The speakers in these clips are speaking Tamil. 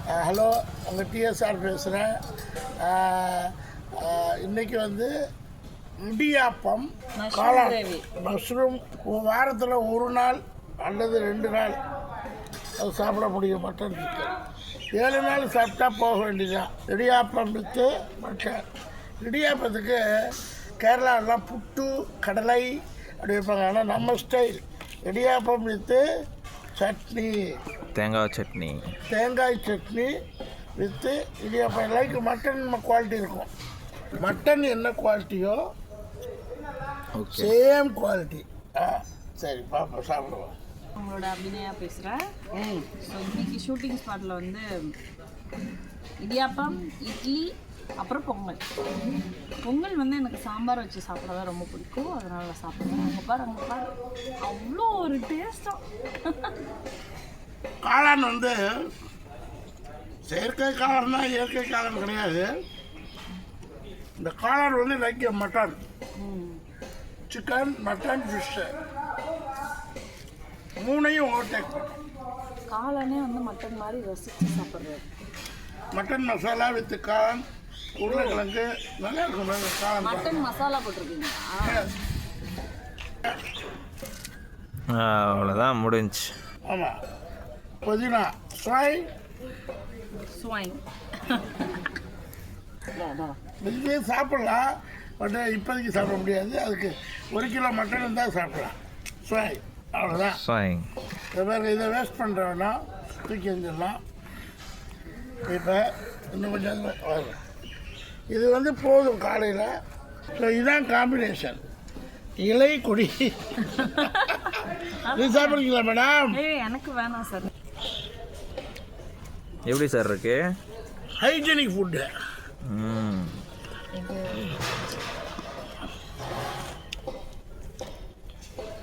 ஹலோ, உங்கள் டிஎஸ்ஆர் பேசுகிறேன். இன்றைக்கி வந்து இடியாப்பம் காளான் மஷ்ரூம் வாரத்தில் ஒரு நாள் அல்லது 2 நாள் அது சாப்பிட முடியும். மட்டன் சிக்கன் 7 நாள் சாப்பிட்டா போக வேண்டியதுதான். Idiyappam with mutton. இடியாப்பத்துக்கு கேரளாவெலாம் புட்டு கடலை அப்படி வைப்பாங்க. ஆனால் நம்ம ஸ்டைல் இடியாப்பம் வித்து சட்னி, தேங்காய் chutney with idiyappam. Like mutton quality இருக்கும். மட்டன் என்ன குவாலிட்டியோ சேம் குவாலிட்டி. சரி பாப்பா, சாப்பிடுவோம். உங்களோட அபிநயா பேசுகிறேன். ஸோ இன்றைக்கி ஷூட்டிங் ஸ்பாட்டில் வந்து இடியாப்பம், இட்லி, அப்புறம் பொங்கல் வந்து எனக்கு சாம்பார் வச்சு சாப்பிட தான் ரொம்ப பிடிக்கும். அதனால நான் சாப்பிடுவேன். அங்கே பாரு அவ்வளோ ஒரு டேஸ்ட்டாக. காளான் வந்து செயற்கை காளான் தான், இயற்கை காளான் கிடையாது. இந்த காளான் வந்து like mutton, chicken, mutton, fish 3ஐயும் ஓவர்டேக் பண்ணும். காளானே வந்து மட்டன் மாதிரி ரசித்து சாப்பிட்றது. மட்டன் மசாலா வித் காளான், உருளைக்கிழங்கு நல்லா இருக்கும். காளான் மட்டன் மசாலா போட்டிருக்கீங்களா? அவ்வளோதான், முடிஞ்சு. ஆமாம், புதினா ஸ்வைன் இதுவே சாப்பிட்லாம். பட் இப்போதைக்கு சாப்பிட முடியாது. அதுக்கு 1 கிலோ மட்டன் இருந்தால் சாப்பிடலாம். ஸ்வைன் அவ்வளோதான். இதை வேஸ்ட் பண்ணுறோன்னா தூக்கி எஞ்சிடலாம். இப்போ இன்னும் கொஞ்சம் வரும். இது வந்து போதும் காலையில். ஸோ இதுதான் காம்பினேஷன். இலை கொடி. இது சாப்பிடுங்களா மேடம்? எனக்கு வேணாம் சார். எப்படி சார் இருக்கு? Hygienic food.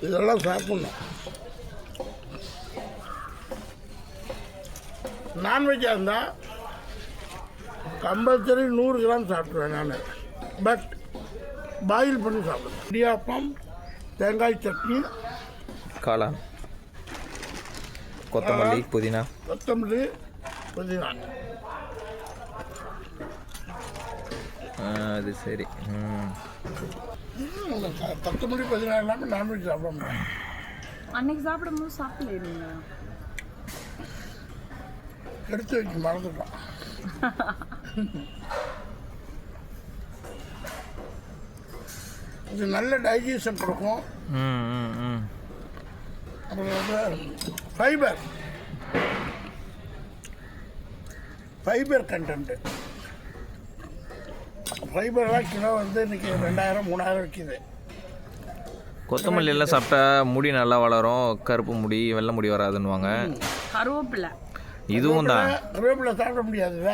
இதெல்லாம் சாப்பிட்ணும். நான்வெஜ்ஜாக இருந்தால் கம்பல்சரி 100 கிராம் சாப்பிடுவேன் நான். பட் பாயில் பண்ணி சாப்பிடுவேன். இடியாப்பம், தேங்காய் சட்னி, காளான், கொத்தமல்லி, புதினா. அது சரி. கொத்தமல்லி புதினா இல்லாமல் நான்வெஜ் சாப்பிட முடியும். அன்னைக்கு சாப்பிடும்போது சாப்பிடல, எடுத்து வைக்க மறந்துட்டோம். இது நல்ல டைஜஷன் கொடுக்கும். Fibre content. ஃபைபர்லாம் கிலோ வந்து இன்றைக்கி 2000-3000 விற்கிது. கொத்தமல்லி எல்லாம் சாப்பிட்டா முடி நல்லா வளரும், கருப்பு முடி, வெள்ளை முடி வராதுன்னுவாங்க. கருவேப்பிலை இதுவும் தான். கருவேப்பிலை சாப்பிட முடியாதுல்ல.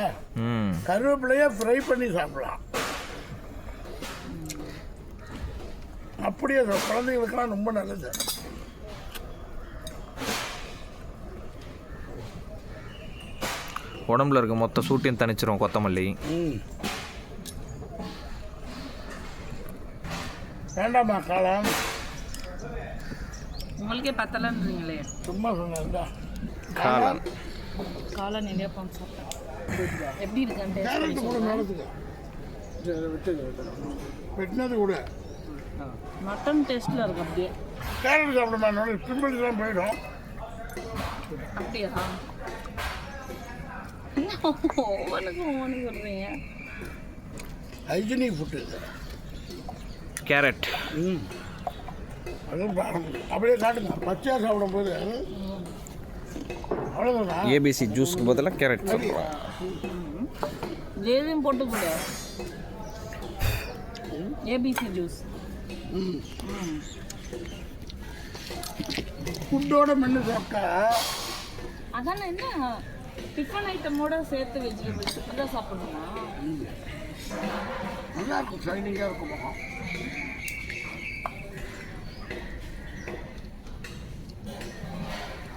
கருவேப்பிலையே ஃப்ரை பண்ணி சாப்பிடலாம். அப்படியே குழந்தைங்களுக்கெல்லாம் ரொம்ப நல்லது. உடம்புல இருக்க மொத்த சூட்டையும் தணிச்சிரும் கொத்தமல்லி. வேண்டாமா காளான்? உங்களுக்கே பத்தலன்றீங்களே. சும்மா சொன்னா காளான் இடியாப்பம் சாப்பிட்டேன். எப்படி இருக்கு? கேரட் கூட நடத்துக்க வெட்டினது கூட மட்டன் டேஸ்ட்டில் இருக்கு. அப்படியே கேரட் சாப்பிட பிம்பிள்ஸ் தான் போயிடும். அப்படியா? ஒவ்வொன்றுக்கும் சொல்கிறீங்க. Hygienic food carrot. அதுவும் அப்படியே காட்டுங்க. பச்சையாக சாப்பிடும்போது அவ்வளோதான். ஏபிசி ஜூஸ்க்கு பதிலாக கேரட் சாப்பிடுவோம். ஜேவியும் போட்டு கூட ஏபிசி ஜூஸ் ஃபுட்டோட மென்று சாப்பிட்டா அதானே. என்ன டிஃபன் ஐட்டமோட சேர்த்து வெஜிடபிள்ஸ் தான் சாப்பிடணுமா? நல்லா இருக்கும், ஷைனிங்காக இருக்கும் முகம்.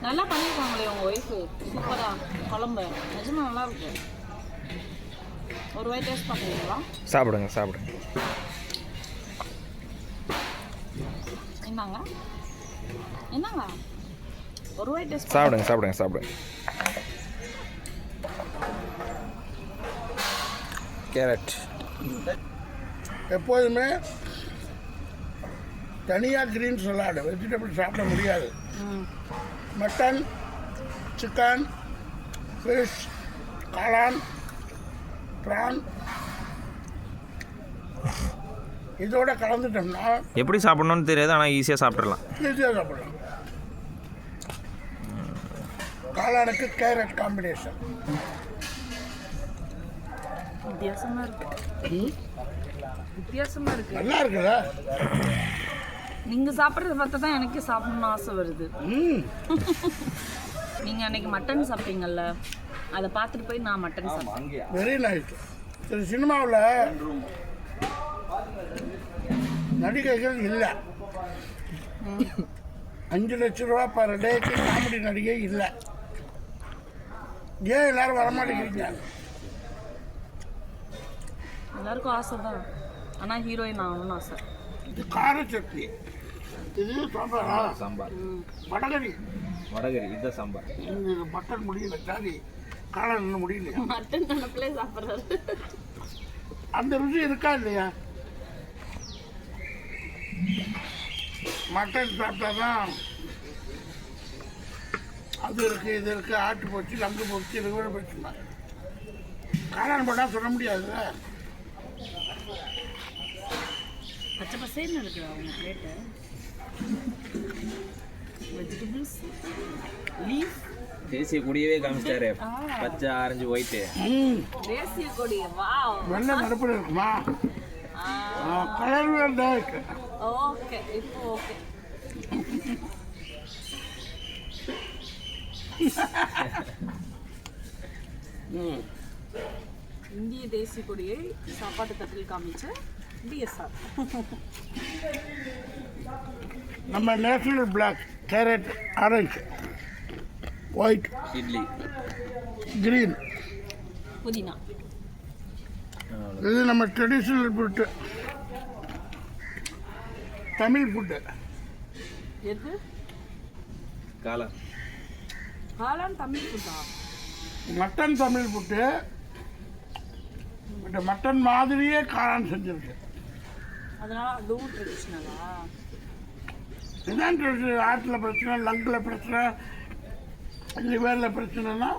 நல்லா பண்ணியிருக்காங்களே உங்கள் ஒய்ஃபு. சூப்பராக குழம்பு நிஜமாக நல்லா இருக்கு. ஒரு வாய் டேஸ்ட் பண்ணுறீங்களா? சாப்பிடுங்க. என்னங்க ஒரு வாய் டேஸ்ட் சாப்பிடுங்க. கேரட். எப்போதுமே தனியாக க்ரீன் சலாடு வெஜிடபிள் சாப்பிட முடியாது. மட்டன், சிக்கன், ஃபிஷ், காளான், ப்ரான் இதோட கலந்துட்டோம்னா எப்படி சாப்பிடணும்னு தெரியாது, ஆனால் ஈஸியாக சாப்பிட்றலாம். ஈஸியாக சாப்பிடலாம். காளானுக்கு கேரட் காம்பினேஷன் வித்தியாசமாக இருக்கு. வித்தியாசமாக இருக்கு. நல்லா இருக்குதா? நீங்கள் சாப்பிட்றத பார்த்தா தான் எனக்கு சாப்பிடணும்னு ஆசை வருது. நீங்கள் அன்னைக்கு மட்டன் சாப்பிட்டீங்கல்ல, அதை பார்த்துட்டு போய் நான் மட்டன் சாப்பிட்டேன். Very nice. சரி, சினிமாவில் நடிகைகள் இல்லை. 5 லட்ச ரூபா பர் டேக்கு காமெடி நடிகை இல்லை. ஏன் எல்லாரும் வரமாட்டேங்கிறீங்க? எல்லாருக்கும் ஆசை தான், ஆனால் ஹீரோயின் ஆகணும்னு ஆசை. இது கார சட்னி, இது சாம்பாரா? சாம்பார். வடகரி. வடகரி இதுதான் சாம்பார். இது மட்டன் முடியல, சாரி காளான் இன்னும் முடியல. மட்டன் தனப்பிலே சாப்பிட்றது அந்த ருசி இருக்கா இல்லையா? மட்டன் சாப்பிட்டா தான் அது இருக்குது, இது இருக்குது, ஆட்டு போச்சு, லங்கு போச்சு, இது கூட போச்சுமா. காளான் போட்டால் சொல்ல முடியாது. பச்சை பசேன்னு இருக்குது அவங்க பிளேட்டு. வெஜிடபிள்ஸ், லீஃப், தேசிய கொடியவே காமிச்சிட்டாரு. பச்சை, ஆரஞ்சு, ஒயிட்டு. தேசிய கொடி. வாவ். வெள்ளை நடுப்பில் இருக்குமா? கலர் வேண்டா இருக்கு. ஓகே, இப்போ ஓகே. இந்திய தேசிய கொடியை சாப்பாட்டு தட்டில் காமிச்ச டிஎஸ்ஆர். நம்ம national black, carrot, orange, white, idli, green, புதினா. இது நம்ம ட்ரெடிஷ்னல் ஃபுட்டு, தமிழ் ஃபுட்டு. எது? காளான். காளான் தமிழ் ஃபுட்டா? Mutton Tamil food. But mutton மாதிரியே காளான் செஞ்சுருக்கு. அதனால அதுவும் ட்ரெடிஷ்னலா? இதுதான் ட்ரெடிஷ்னல். ஆட்டில் பிரச்சனை, லங்கில் பிரச்சனை, லிவரில் பிரச்சனைனா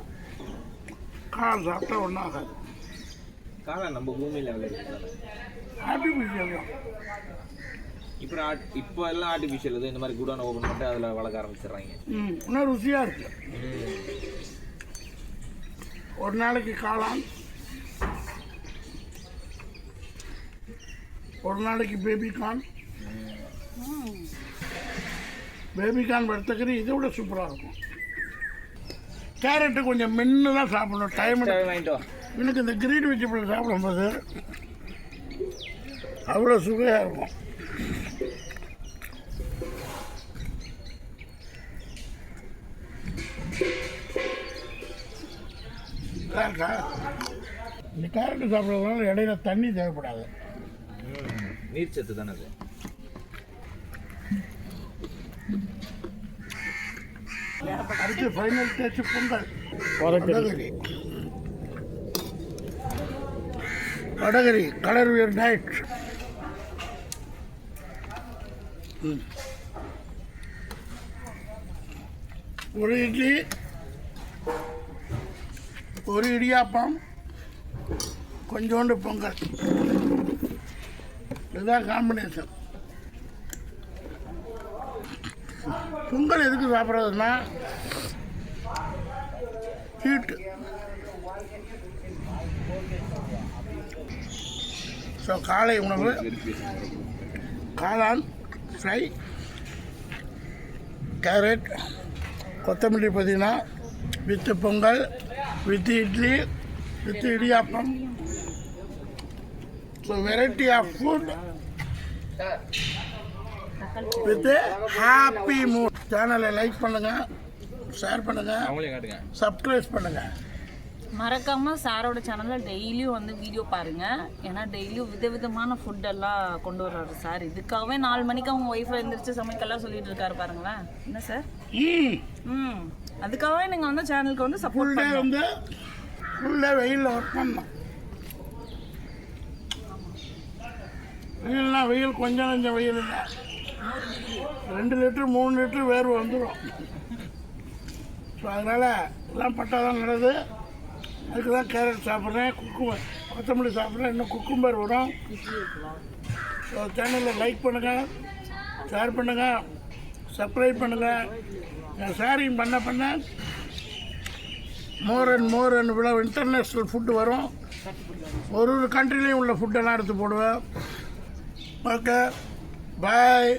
காளான் சாப்பிட்டா ஒன்றும் ஆகாது. காளான் நம்ம பூமியில் ஆர்டிஃபிஷியல் தான். இப்போ எல்லாம் ஆர்டிஃபிஷியல். இது இந்த மாதிரி குடோனை ஓப்பன் பண்ணிட்டு அதில் வளர்க்க ஆரம்பிச்சிடுறாங்க. இன்னும் ருசியாக இருக்கு. ஒரு நாளைக்கு காளான், ஒரு நாளைக்கு பேபிகார்ன். பேபிகார்ன் வறுத்தக்கறி இதை விட சூப்பராக இருக்கும். கேரட்டு கொஞ்சம் மென்று தான் சாப்பிடணும். டைம் வாங்கிட்டு வா. எனக்கு இந்த கிரீன் வெஜிடபிள் சாப்பிடும்போது அவ்வளோ சுவையாக இருக்கும். இந்த கேரட்டு சாப்பிட்றதுனால இடையில தண்ணி தேவைப்படாது. நீர் சத்து தானே அது. அடுத்து final taste Pongal. Vada curry. Vada curry colour wear night. ஒரு இட்லி, ஒரு இடியாப்பம், கொஞ்சோண்டு பொங்கல். இதுதான் காம்பினேஷன். பொங்கல் எதுக்கு சாப்பிட்றதுன்னா ஹீட்டு. ஸோ காலை உணவு காளான் ஃப்ரை, கேரட், கொத்தமல்லி, புதினா with pongal, with idli, with idiyappam. So variety of food with happy mood. சேனலை லைக் பண்ணுங்கள், ஷேர் பண்ணுங்கள், சப்ஸ்கிரைப் பண்ணுங்கள். மறக்காமல் சாரோட சேனலில் டெய்லியும் வந்து வீடியோ பாருங்கள். ஏன்னா டெய்லியும் விதவிதமான ஃபுட்டெல்லாம் கொண்டு வர்றாரு சார். இதுக்காகவே 4 மணிக்கு அவங்க ஒய்ஃபை எழுந்திரிச்சு சமைக்கலாம் சொல்லிட்டு இருக்காரு பாருங்களேன். என்ன சார்? அதுக்காகவே நீங்கள் வந்து சேனலுக்கு வந்து சப்போர்ட் வந்து ஃபுல்லாக வெயிலில் ஒர்க் பண்ணோம். வெயில்னா வெயில் கொஞ்சம் கொஞ்சம் வெயில் இல்லை, 2 லிட்டரு 3 லிட்டரு வேர்வை வந்துடும். ஸோ அதனால் எல்லாம் பட்டால் தான் நல்லது. அதுக்கு தான் கேரட் சாப்பிட்றேன், கொத்தமல்லி சாப்பிட்றேன், இன்னும் குக்கும்பர் வரும். ஸோ சேனலில் லைக் பண்ணுங்கள், ஷேர் பண்ணுங்கள், சப்ஸ்கிரைப் பண்ணுங்கள். ஷேரிங் பண்ண மோர் அண்ட் இவ்வளோ இன்டர்நேஷ்னல் ஃபுட்டு வரும். ஒரு கண்ட்ரிலையும் உள்ள ஃபுட்டெல்லாம் எடுத்து போடுவேன். ஓகே, பாய்.